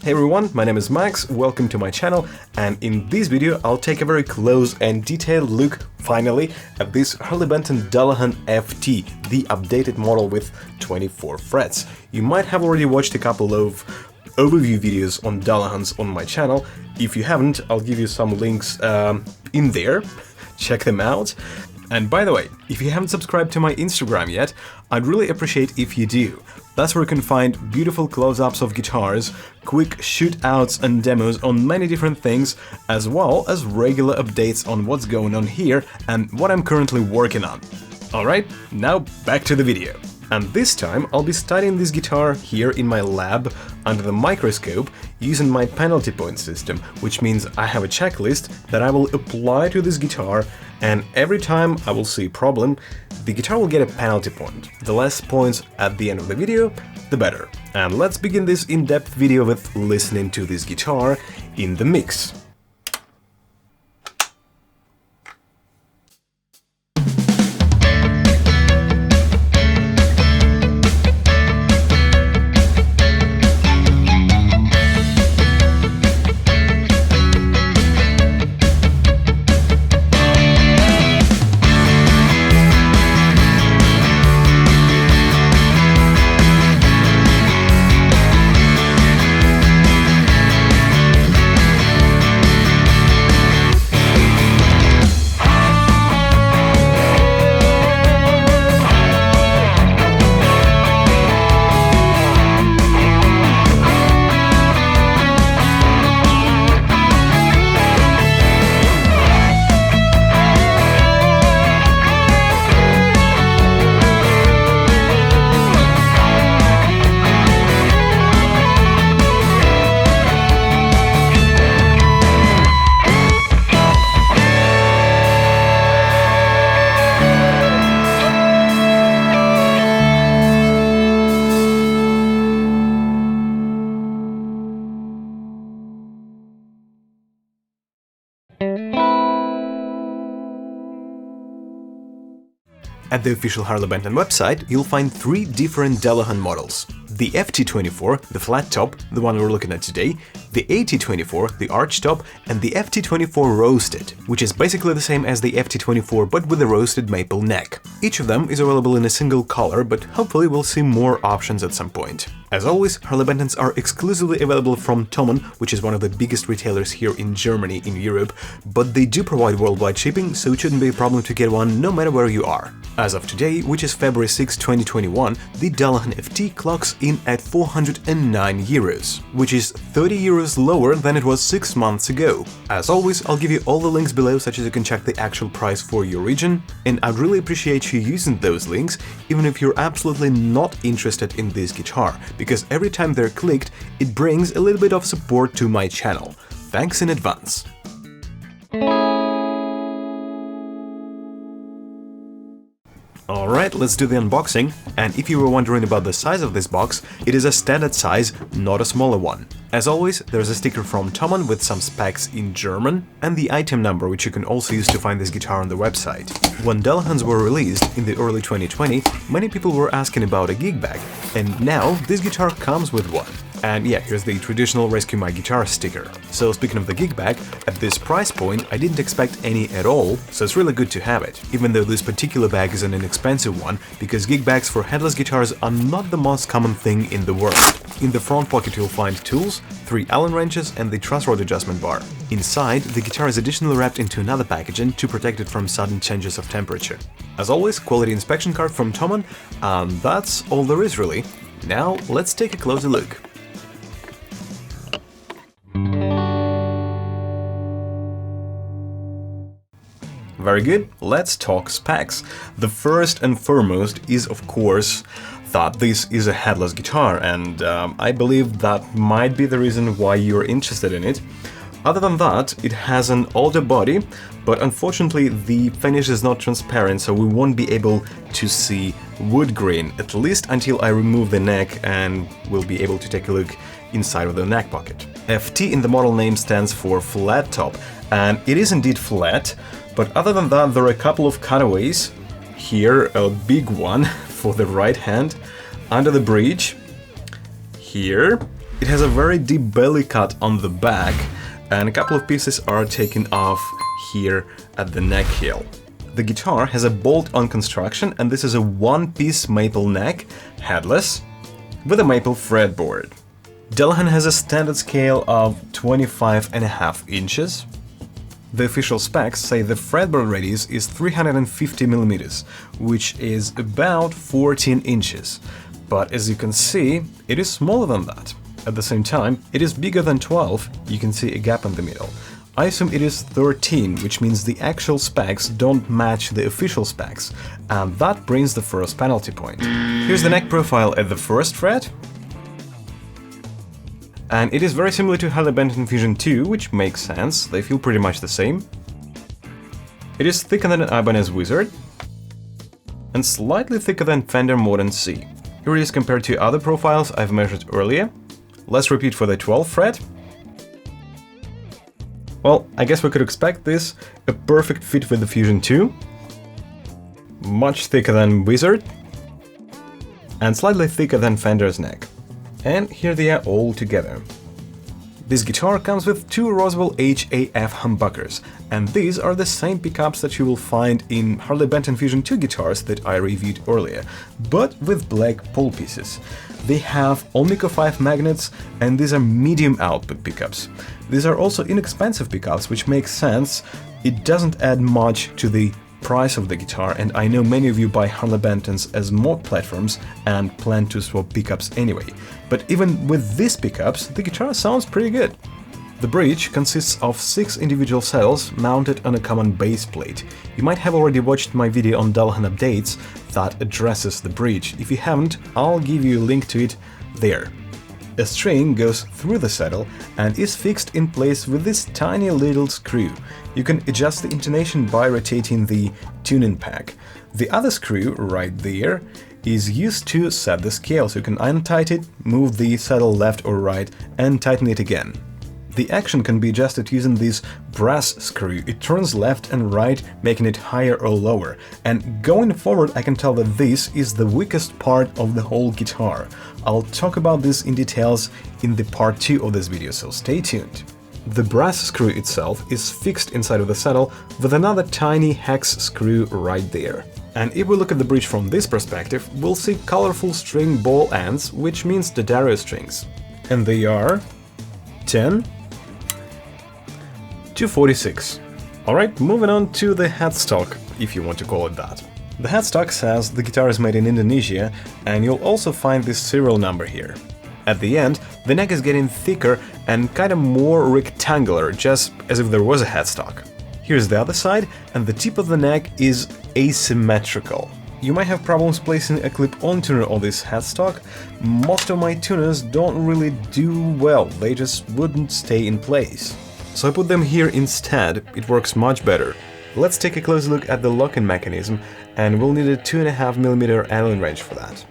Hey everyone, my name is Max, welcome to my channel, and in this video I'll take a very close and detailed look, finally, at this Harley Benton Dullahan-FT, the updated model with 24 frets. You might have already watched a couple of overview videos on Dullahans on my channel. If you haven't, I'll give you some links in there, check them out. And by the way, if you haven't subscribed to my Instagram yet, I'd really appreciate if you do. That's where you can find beautiful close-ups of guitars, quick shootouts and demos on many different things, as well as regular updates on what's going on here and what I'm currently working on. Alright, now back to the video. And this time I'll be studying this guitar here in my lab under the microscope using my penalty point system, which means I have a checklist that I will apply to this guitar, and every time I will see a problem, the guitar will get a penalty point. The less points at the end of the video, the better. And let's begin this in-depth video with listening to this guitar in the mix. At the official Harley Benton website, you'll find three different Dullahan models. The FT24, the flat top, the one we're looking at today, the AT24, the arch top, and the FT24 roasted, which is basically the same as the FT24 but with a roasted maple neck. Each of them is available in a single color, but hopefully we'll see more options at some point. As always, Harley Bentons are exclusively available from Thomann, which is one of the biggest retailers here in Germany, in Europe, but they do provide worldwide shipping, so it shouldn't be a problem to get one no matter where you are. As of today, which is February 6, 2021, the Dullahan-FT clocks in at €409, which is €30 lower than it was 6 months ago. As always, I'll give you all the links below, such as you can check the actual price for your region, and I'd really appreciate you using those links, even if you're absolutely not interested in this guitar, because every time they're clicked, it brings a little bit of support to my channel. Thanks in advance. Alright, let's do the unboxing, and if you were wondering about the size of this box, it is a standard size, not a smaller one. As always, there's a sticker from Thomann with some specs in German, and the item number, which you can also use to find this guitar on the website. When Dullahans were released in the early 2020, many people were asking about a gig bag, and now this guitar comes with one. And yeah, here's the traditional Rescue My Guitar sticker. So speaking of the gig bag, at this price point I didn't expect any at all, so it's really good to have it, even though this particular bag is an inexpensive one, because gig bags for headless guitars are not the most common thing in the world. In the front pocket you'll find tools, 3 Allen wrenches and the truss rod adjustment bar. Inside, the guitar is additionally wrapped into another packaging to protect it from sudden changes of temperature. As always, quality inspection card from Thomann, and that's all there is really. Now let's take a closer look. Very good, let's talk specs. The first and foremost is, of course, that this is a headless guitar, and I believe that might be the reason why you're interested in it. Other than that, it has an older body, but unfortunately the finish is not transparent, so we won't be able to see wood grain, at least until I remove the neck and we'll be able to take a look inside of the neck pocket. FT in the model name stands for flat top, and it is indeed flat, but other than that there are a couple of cutaways. Here, a big one for the right hand, under the bridge, here, It has a very deep belly cut on the back, and a couple of pieces are taken off here at the neck heel. The guitar has a bolt-on construction, and this is a one-piece maple neck, headless, with a maple fretboard. Dullahan has a standard scale of 25.5 inches. The official specs say the fretboard radius is 350 mm, which is about 14 inches. But as you can see, it is smaller than that. At the same time, it is bigger than 12, you can see a gap in the middle. I assume it is 13, which means the actual specs don't match the official specs, and that brings the first penalty point. Here's the neck profile at the first fret, and it is very similar to Harley Benton Fusion 2, which makes sense, they feel pretty much the same. It is thicker than an Ibanez Wizard, and slightly thicker than Fender Modern C. Here it is compared to other profiles I've measured earlier. Let's repeat for the 12th fret. Well, I guess we could expect this, a perfect fit with the Fusion 2, much thicker than Wizard, and slightly thicker than Fender's neck. And here they are all together. This guitar comes with two Roswell HAF humbuckers, and these are the same pickups that you will find in Harley Benton Fusion 2 guitars that I reviewed earlier, but with black pole pieces. They have Alnico 5 magnets, and these are medium output pickups. These are also inexpensive pickups, which makes sense. It doesn't add much to the price of the guitar, and I know many of you buy Harley Bentons as mock platforms and plan to swap pickups anyway. But even with these pickups, the guitar sounds pretty good. The bridge consists of 6 individual saddles mounted on a common base plate. You might have already watched my video on Dullahan updates that addresses the bridge. If you haven't, I'll give you a link to it there. A string goes through the saddle and is fixed in place with this tiny little screw. You can adjust the intonation by rotating the tuning pack. The other screw, right there, is used to set the scale, so you can untighten it, move the saddle left or right, and tighten it again. The action can be adjusted using this brass screw. It turns left and right, making it higher or lower. And going forward, I can tell that this is the weakest part of the whole guitar. I'll talk about this in details in the part 2 of this video, so stay tuned. The brass screw itself is fixed inside of the saddle with another tiny hex screw right there. And if we look at the bridge from this perspective, we'll see colorful string ball ends, which means D'Addario strings. And they are 10 to 46. Alright, moving on to the headstock, if you want to call it that. The headstock says the guitar is made in Indonesia, and you'll also find this serial number here. At the end, the neck is getting thicker and kinda more rectangular, just as if there was a headstock. Here's the other side, and the tip of the neck is asymmetrical. You might have problems placing a clip-on tuner on this headstock. Most of my tuners don't really do well, they just wouldn't stay in place. So I put them here instead, it works much better. Let's take a close look at the locking mechanism, and we'll need a 2.5mm Allen wrench for that.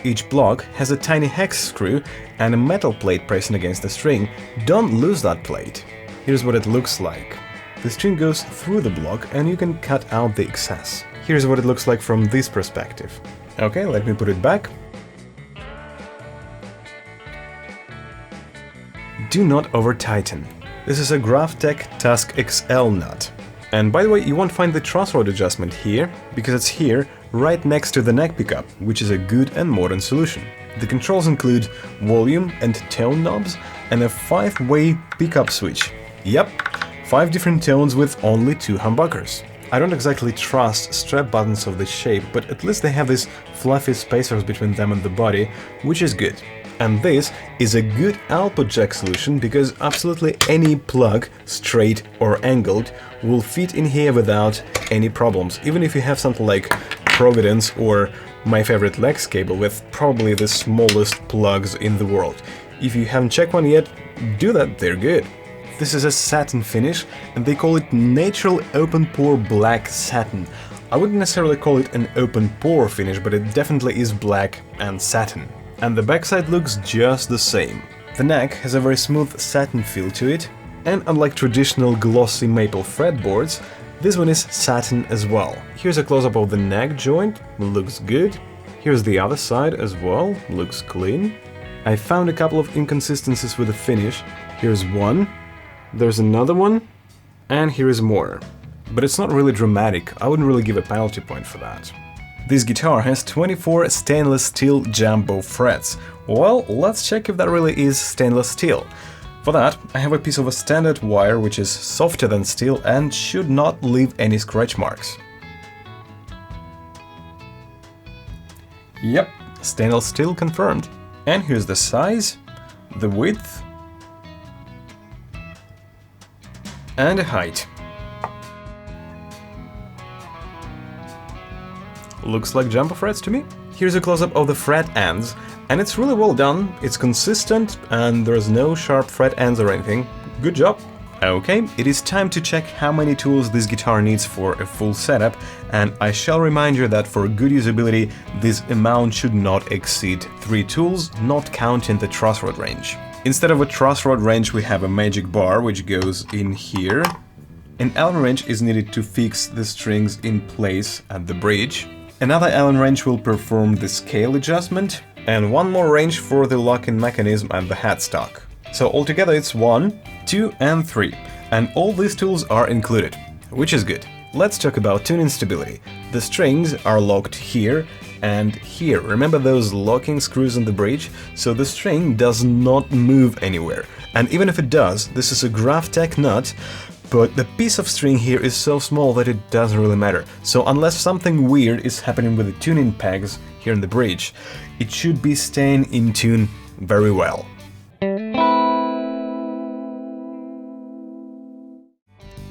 Each block has a tiny hex screw and a metal plate pressing against the string. Don't lose that plate. Here's what it looks like. The string goes through the block and you can cut out the excess. Here's what it looks like from this perspective. Okay, let me put it back. Do not over-tighten. This is a Graphtec Tusk XL nut. And by the way, you won't find the truss rod adjustment here, because it's here, right next to the neck pickup, which is a good and modern solution. The controls include volume and tone knobs and a 5-way pickup switch. Yep, 5 different tones with only 2 humbuckers. I don't exactly trust strap buttons of this shape, but at least they have these fluffy spacers between them and the body, which is good. And this is a good output jack solution because absolutely any plug, straight or angled, will fit in here without any problems, even if you have something like Providence or my favorite Lex cable with probably the smallest plugs in the world. If you haven't checked one yet, do that, they're good. This is a satin finish, and they call it Natural Open Pore Black Satin. I wouldn't necessarily call it an open pore finish, but it definitely is black and satin. And the backside looks just the same. The neck has a very smooth satin feel to it, and unlike traditional glossy maple fretboards, This one is satin as well. Here's a close-up of the neck joint, looks good. Here's the other side as well, looks clean. I found a couple of inconsistencies with the finish. Here's one, there's another one, and here is more. But it's not really dramatic, I wouldn't really give a penalty point for that. This guitar has 24 stainless steel jumbo frets. Well, let's check if that really is stainless steel. For that, I have a piece of a standard wire which is softer than steel and should not leave any scratch marks. Yep, stainless steel confirmed. And here's the size, the width, and the height. Looks like jumbo frets to me. Here's a close-up of the fret ends, and it's really well done, it's consistent, and there's no sharp fret ends or anything. Good job! Okay, it is time to check how many tools this guitar needs for a full setup, and I shall remind you that for good usability, this amount should not exceed 3 tools, not counting the truss rod range. Instead of a truss rod wrench, we have a magic bar which goes in here. An Allen wrench is needed to fix the strings in place at the bridge. Another Allen wrench will perform the scale adjustment, and one more wrench for the locking mechanism and the headstock. So altogether it's 1, 2 and 3, and all these tools are included, which is good. Let's talk about tuning stability. The strings are locked here and here. Remember those locking screws on the bridge? So the string does not move anywhere. And even if it does, this is a Graphtec nut, but the piece of string here is so small that it doesn't really matter. So unless something weird is happening with the tuning pegs here in the bridge, it should be staying in tune very well.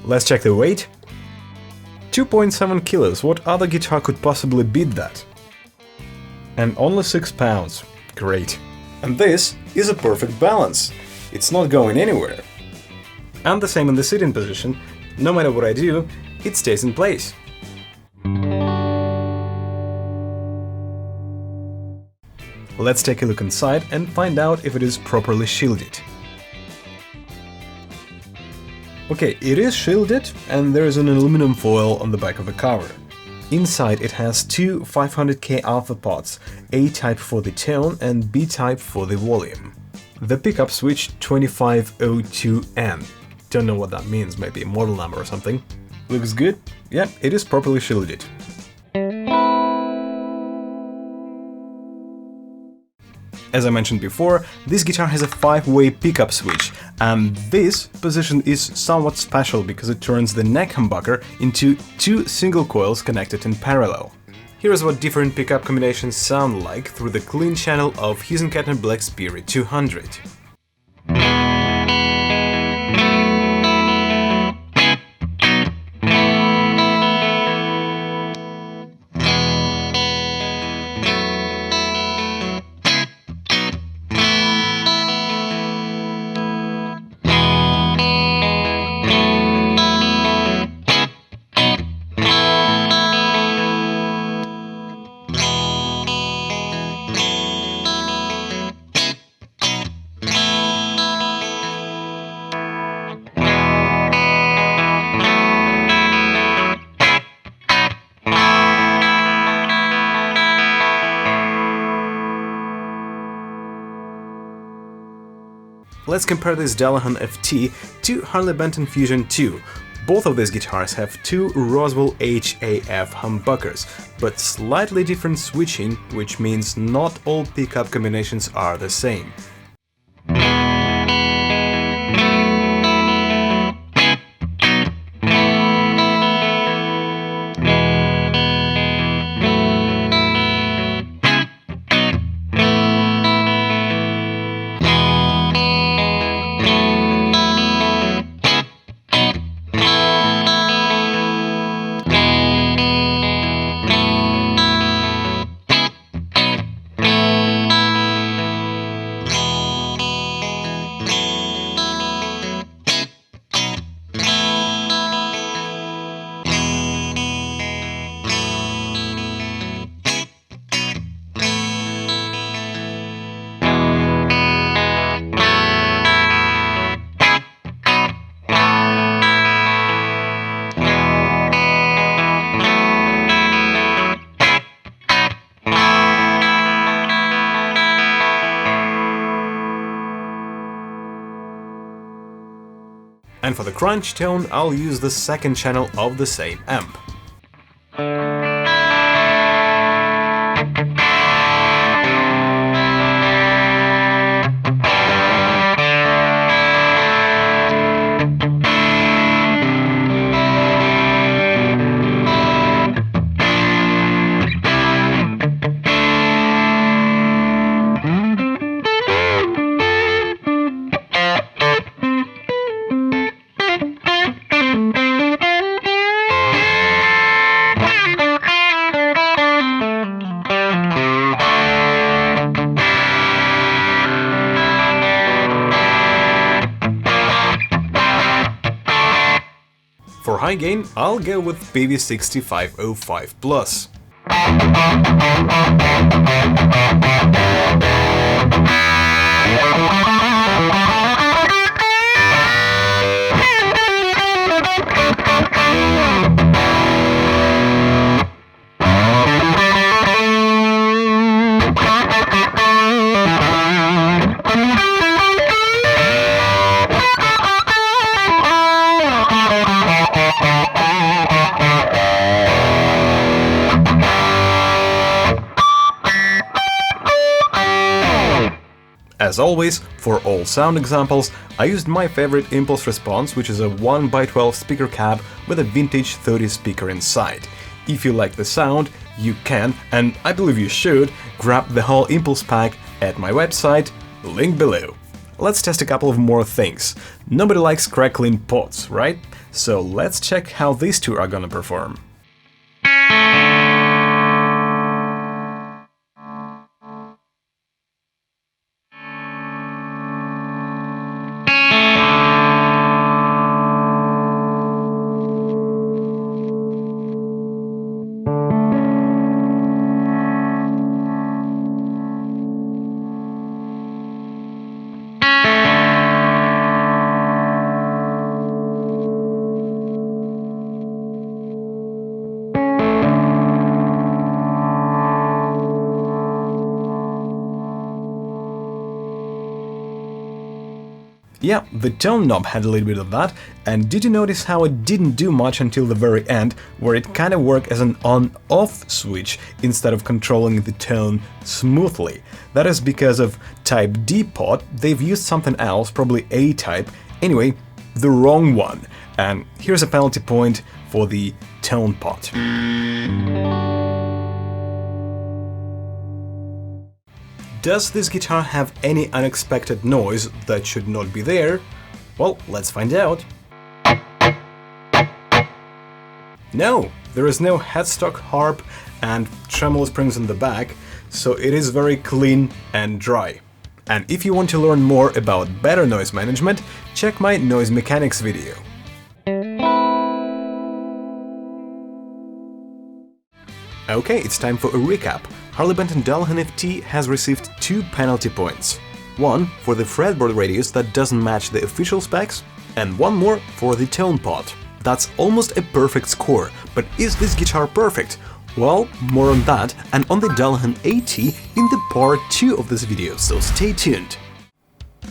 Let's check the weight. 2.7 kilos, what other guitar could possibly beat that? And only 6 pounds, great. And this is a perfect balance, it's not going anywhere. And the same in the sitting position, no matter what I do, it stays in place. Let's take a look inside and find out if it is properly shielded. Okay, it is shielded, and there is an aluminum foil on the back of the cover. Inside it has 2 500K alpha pots, A-type for the tone and B-type for the volume. The pickup switch 2502N. Don't know what that means, maybe a model number or something. Looks good? Yeah, it is properly shielded. As I mentioned before, this guitar has a 5-way pickup switch, and this position is somewhat special because it turns the neck humbucker into 2 single coils connected in parallel. Here's what different pickup combinations sound like through the clean channel of Hisenkettner Black Spirit 200. Let's compare this Dullahan-FT to Harley Benton Fusion 2. Both of these guitars have 2 Roswell HAF humbuckers, but slightly different switching, which means not all pickup combinations are the same. And for the crunch tone, I'll use the second channel of the same amp. For high gain, I'll go with PV6505 Plus. As always, for all sound examples, I used my favorite impulse response, which is a 1x12 speaker cab with a vintage 30 speaker inside. If you like the sound, you can, and I believe you should, grab the whole impulse pack at my website, link below. Let's test a couple of more things. Nobody likes crackling pots, right? So let's check how these two are gonna perform. Yeah, the tone knob had a little bit of that, and did you notice how it didn't do much until the very end, where it kind of worked as an on-off switch instead of controlling the tone smoothly? That is because of Type D pot, they've used something else, probably A-type, anyway, the wrong one. And here's a penalty point for the tone pot. Does this guitar have any unexpected noise that should not be there? Well, let's find out. No, there is no headstock harp and tremolo springs in the back, so it is very clean and dry. And if you want to learn more about better noise management, check my noise mechanics video. Okay, it's time for a recap. Harley Benton Dullahan-FT has received 2 penalty points. One for the fretboard radius that doesn't match the official specs, and one more for the tone pot. That's almost a perfect score, but is this guitar perfect? Well, more on that and on the Dullahan-AT in the part 2 of this video, so stay tuned.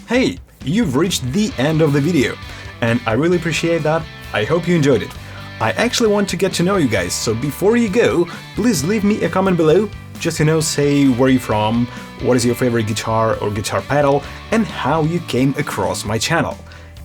Hey, you've reached the end of the video, and I really appreciate that. I hope you enjoyed it. I actually want to get to know you guys, so before you go, please leave me a comment below. Just, say where you're from, what is your favorite guitar or guitar pedal, and how you came across my channel.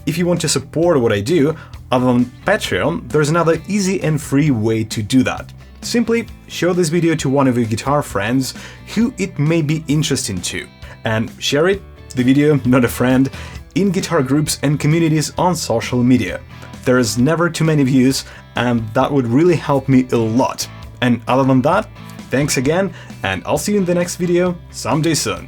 If you want to support what I do, other than Patreon, there's another easy and free way to do that. Simply show this video to one of your guitar friends who it may be interesting to, and share it, the video, not a friend, in guitar groups and communities on social media. There's never too many views, and that would really help me a lot. And other than that, thanks again, and I'll see you in the next video someday soon.